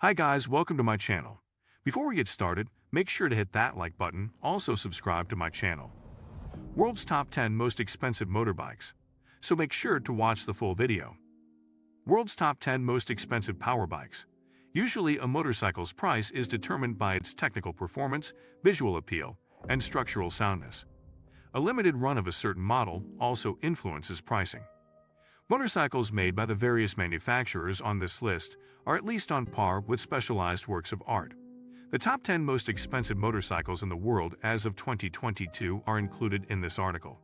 Hi guys, welcome to my channel. Before we get started, make sure to hit that like button, also subscribe to my channel. World's top 10 most expensive motorbikes. So make sure to watch the full video. World's top 10 most expensive power bikes. Usually a motorcycle's price is determined by its technical performance, visual appeal, and structural soundness. A limited run of a certain model also influences pricing. Motorcycles made by the various manufacturers on this list are at least on par with specialized works of art. The top 10 most expensive motorcycles in the world as of 2022 are included in this article.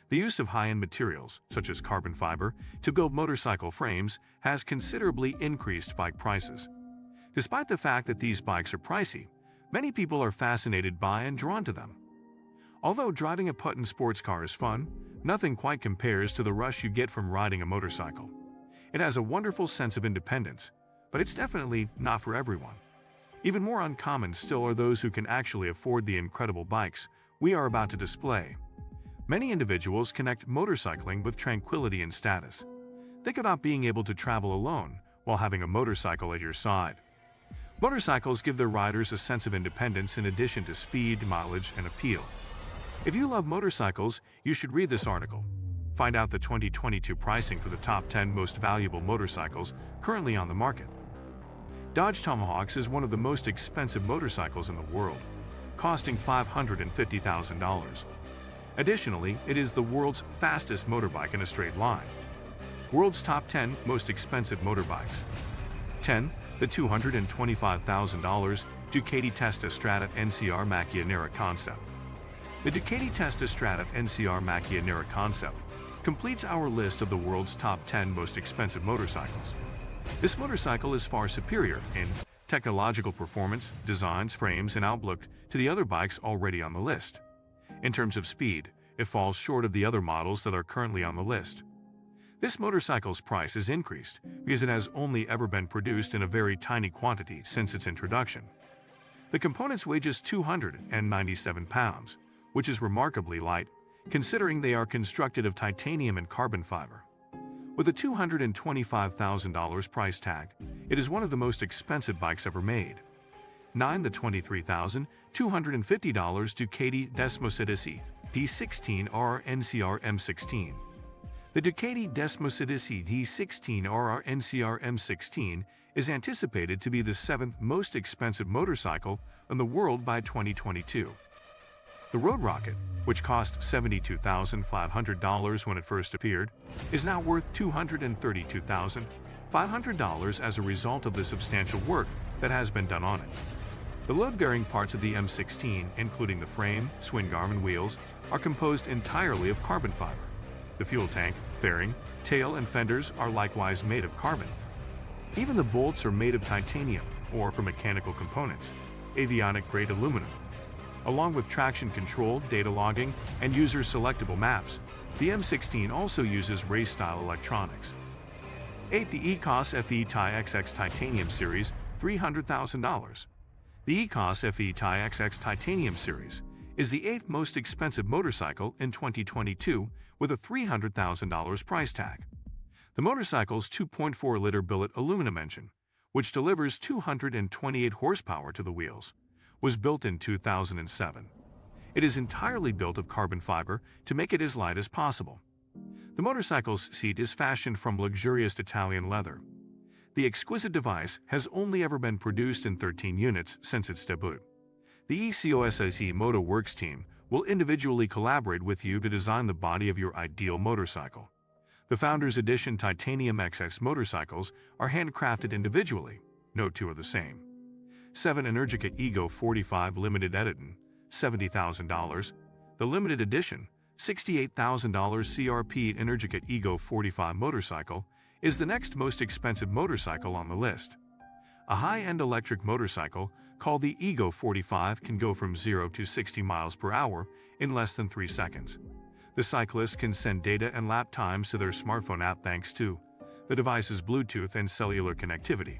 The use of high-end materials, such as carbon fiber, to build motorcycle frames has considerably increased bike prices. Despite the fact that these bikes are pricey, many people are fascinated by and drawn to them. Although driving a Putin sports car is fun, nothing quite compares to the rush you get from riding a motorcycle. It has a wonderful sense of independence, but it's definitely not for everyone. Even more uncommon still are those who can actually afford the incredible bikes we are about to display. Many individuals connect motorcycling with tranquility and status. Think about being able to travel alone while having a motorcycle at your side. Motorcycles give their riders a sense of independence in addition to speed, mileage, and appeal. If you love motorcycles, you should read this article. Find out the 2022 pricing for the top 10 most valuable motorcycles currently on the market. Dodge Tomahawk is one of the most expensive motorcycles in the world, costing $550,000. Additionally, it is the world's fastest motorbike in a straight line. World's top 10 most expensive motorbikes. 10. The $225,000 Ducati Testa Strada NCR Macchia Nera Concept. The Ducati Testa Strada NCR Macchia Nera Concept completes our list of the world's top 10 most expensive motorcycles. This motorcycle is far superior in technological performance, designs, frames, and outlook to the other bikes already on the list. In terms of speed, it falls short of the other models that are currently on the list. This motorcycle's price is increased because it has only ever been produced in a very tiny quantity since its introduction. The components weigh just 297 pounds, which is remarkably light, considering they are constructed of titanium and carbon fiber. With a $225,000 price tag, it is one of the most expensive bikes ever made. 9. The $23,250 Ducati Desmosedici P16RR NCR M16. The Ducati Desmosedici D16RR NCR M16 is anticipated to be the 7th most expensive motorcycle in the world by 2022. The Road Rocket, which cost $72,500 when it first appeared, is now worth $232,500 as a result of the substantial work that has been done on it. The load-bearing parts of the M16, including the frame, swing arm, and wheels, are composed entirely of carbon fiber. The fuel tank, fairing, tail, and fenders are likewise made of carbon. Even the bolts are made of titanium, or from mechanical components, avionic-grade aluminum. Along with traction control, data logging, and user-selectable maps, the M16 also uses race-style electronics. 8. The ECOS FE Ti XX Titanium Series, $300,000. The ECOS FE Ti XX Titanium Series is the 8th most expensive motorcycle in 2022 with a $300,000 price tag. The motorcycle's 2.4-liter billet aluminum engine, which delivers 228 horsepower to the wheels, was built in 2007. It is entirely built of carbon fiber to make it as light as possible. The motorcycle's seat is fashioned from luxurious Italian leather. The exquisite device has only ever been produced in 13 units since its debut. The ECOSIC Moto Works team will individually collaborate with you to design the body of your ideal motorcycle. The Founders Edition Titanium XX motorcycles are handcrafted individually. No two are the same. 7. Energica Ego 45 Limited Edition, $70,000. The limited edition, $68,000 CRP Energica Ego 45 motorcycle is the next most expensive motorcycle on the list. A high-end electric motorcycle called the Ego 45 can go from 0 to 60 miles per hour in less than 3 seconds. The cyclist can send data and lap times to their smartphone app thanks to the device's Bluetooth and cellular connectivity.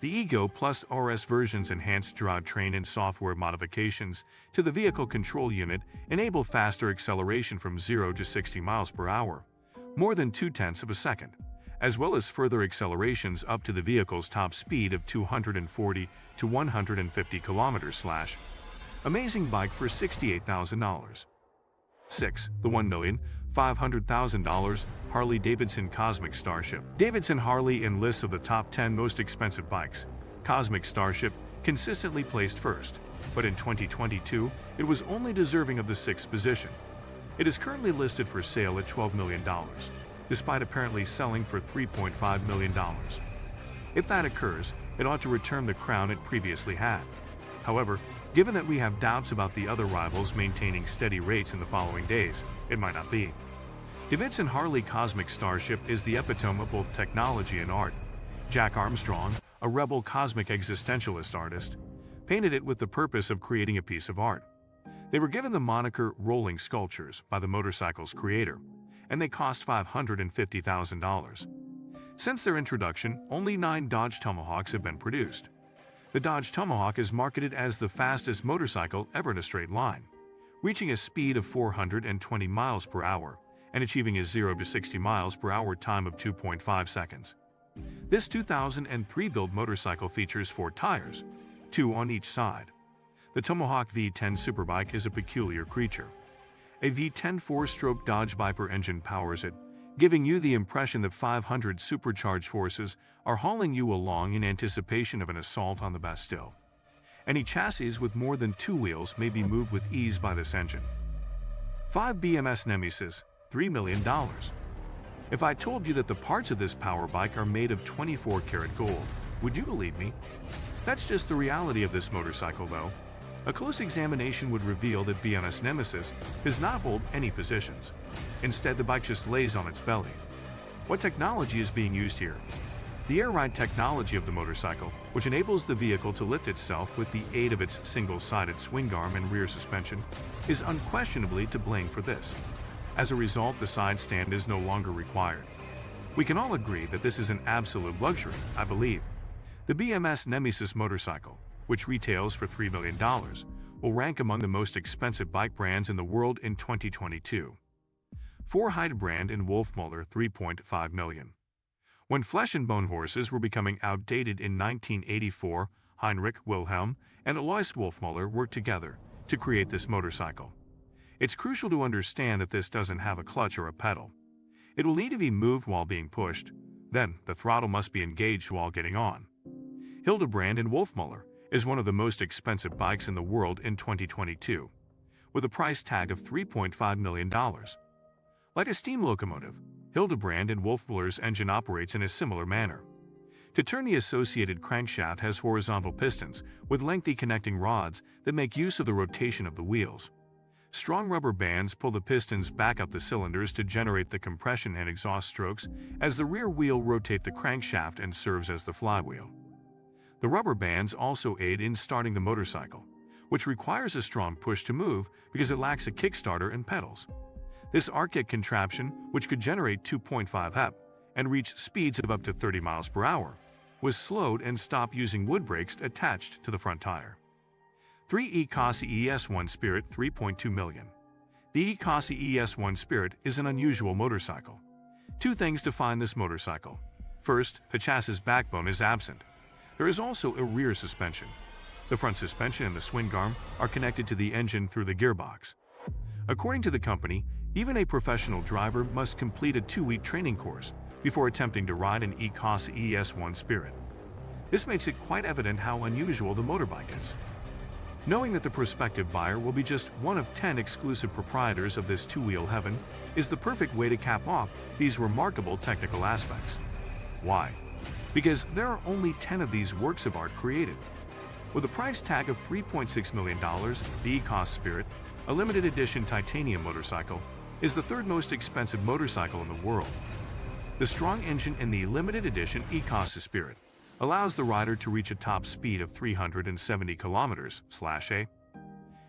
The Ego Plus RS version's enhanced drivetrain and software modifications to the vehicle control unit enable faster acceleration from 0 to 60 miles per hour, more than 0.2 of a second, as well as further accelerations up to the vehicle's top speed of 240 to 150 km/h. Amazing bike for $68,000. 6. The $1,500,000 Harley-Davidson Cosmic Starship. Davidson Harley in lists of the top 10 most expensive bikes. Cosmic Starship consistently placed first, but in 2022, it was only deserving of the 6th position. It is currently listed for sale at $12 million, despite apparently selling for $3.5 million. If that occurs, it ought to return the crown it previously had. However, given that we have doubts about the other rivals maintaining steady rates in the following days, it might not be. Davidson Harley Cosmic Starship is the epitome of both technology and art. Jack Armstrong, a rebel cosmic existentialist artist, painted it with the purpose of creating a piece of art. They were given the moniker Rolling Sculptures by the motorcycle's creator, and they cost $550,000. Since their introduction, only 9 Dodge Tomahawks have been produced. The Dodge Tomahawk is marketed as the fastest motorcycle ever in a straight line, reaching a speed of 420 miles per hour and achieving a 0 to 60 miles per hour time of 2.5 seconds. This 2003 build motorcycle features 4 tires, 2 on each side. The Tomahawk V10 Superbike is a peculiar creature. A V10 4-stroke Dodge Viper engine powers it, giving you the impression that 500 supercharged horses are hauling you along in anticipation of an assault on the Bastille. Any chassis with more than 2 wheels may be moved with ease by this engine. 5 BMS Nemesis, $3 million. If I told you that the parts of this power bike are made of 24-karat gold, would you believe me? That's just the reality of this motorcycle, though. A close examination would reveal that BMS Nemesis does not hold any positions. Instead, the bike just lays on its belly. What technology is being used here? The air ride technology of the motorcycle, which enables the vehicle to lift itself with the aid of its single-sided swing arm and rear suspension, is unquestionably to blame for this. As a result, the side stand is no longer required. We can all agree that this is an absolute luxury, I believe. The BMS Nemesis motorcycle, which retails for $3 million, will rank among the most expensive bike brands in the world in 2022. 4 Heidebrand and Wolfmuller, $3.5 million. When flesh and bone horses were becoming outdated in 1984, Heinrich Wilhelm and Alois Wolfmuller worked together to create this motorcycle. It's crucial to understand that this doesn't have a clutch or a pedal. It will need to be moved while being pushed. Then, the throttle must be engaged while getting on. Hildebrand and Wolfmuller is one of the most expensive bikes in the world in 2022, with a price tag of $3.5 million. Like a steam locomotive, Hildebrand and Wolfmuller's engine operates in a similar manner. To turn, the associated crankshaft has horizontal pistons with lengthy connecting rods that make use of the rotation of the wheels. Strong rubber bands pull the pistons back up the cylinders to generate the compression and exhaust strokes as the rear wheel rotates the crankshaft and serves as the flywheel. The rubber bands also aid in starting the motorcycle, which requires a strong push to move because it lacks a kickstarter and pedals. This archaic contraption, which could generate 2.5 HP and reach speeds of up to 30 miles per hour, was slowed and stopped using wood brakes attached to the front tire. 3 Ekasi ES1 Spirit, $3.2 million. The Ekasi ES1 Spirit is an unusual motorcycle. 2 things define this motorcycle. First, the chassis backbone is absent. There is also a rear suspension. The front suspension and the swing arm are connected to the engine through the gearbox. According to the company, even a professional driver must complete a 2-week training course before attempting to ride an Ekasi ES1 Spirit. This makes it quite evident how unusual the motorbike is. Knowing that the prospective buyer will be just one of 10 exclusive proprietors of this 2-wheel heaven is the perfect way to cap off these remarkable technical aspects. Why? Because there are only 10 of these works of art created. With a price tag of $3.6 million, the Ekasi Spirit, a limited edition titanium motorcycle, is the 3rd most expensive motorcycle in the world. The strong engine in the limited edition Ekasi Spirit allows the rider to reach a top speed of 370 km/h.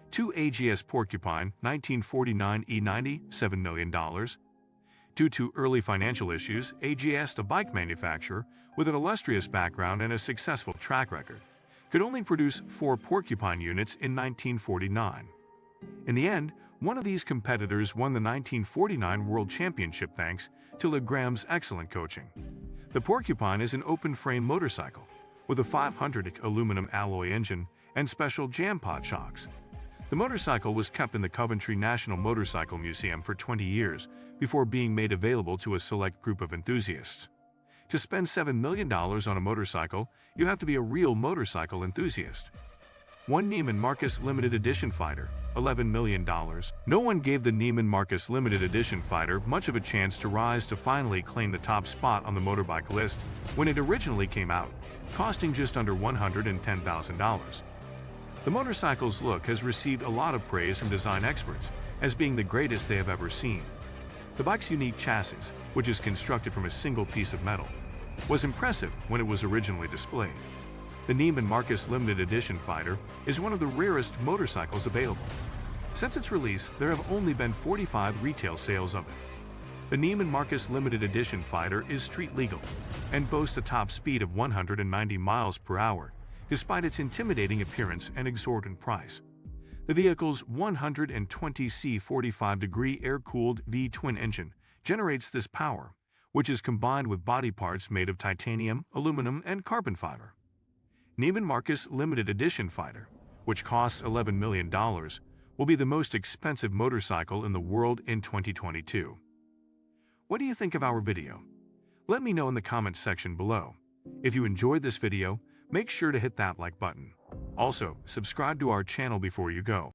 2 AGS Porcupine 1949 E90, $7 million. Due to early financial issues, AGS, a bike manufacturer with an illustrious background and a successful track record, could only produce 4 Porcupine units in 1949. In the end, one of these competitors won the 1949 World Championship thanks to Le Graham's excellent coaching. The Porcupine is an open-frame motorcycle with a 500 aluminum alloy engine and special jam pod shocks. The motorcycle was kept in the Coventry National Motorcycle Museum for 20 years before being made available to a select group of enthusiasts. To spend $7 million on a motorcycle, you have to be a real motorcycle enthusiast. One Neiman Marcus Limited Edition Fighter, $11 million. No one gave the Neiman Marcus Limited Edition Fighter much of a chance to rise to finally claim the top spot on the motorbike list when it originally came out, costing just under $110,000. The motorcycle's look has received a lot of praise from design experts as being the greatest they have ever seen. The bike's unique chassis, which is constructed from a single piece of metal, was impressive when it was originally displayed. The Neiman Marcus Limited Edition Fighter is one of the rarest motorcycles available. Since its release, there have only been 45 retail sales of it. The Neiman Marcus Limited Edition Fighter is street legal and boasts a top speed of 190 miles per hour, despite its intimidating appearance and exorbitant price. The vehicle's 120C 45-degree air-cooled V-twin engine generates this power, which is combined with body parts made of titanium, aluminum, and carbon fiber. Neiman Marcus Limited Edition Fighter, which costs $11 million, will be the most expensive motorcycle in the world in 2022. What do you think of our video? Let me know in the comments section below. If you enjoyed this video, make sure to hit that like button. Also, subscribe to our channel before you go.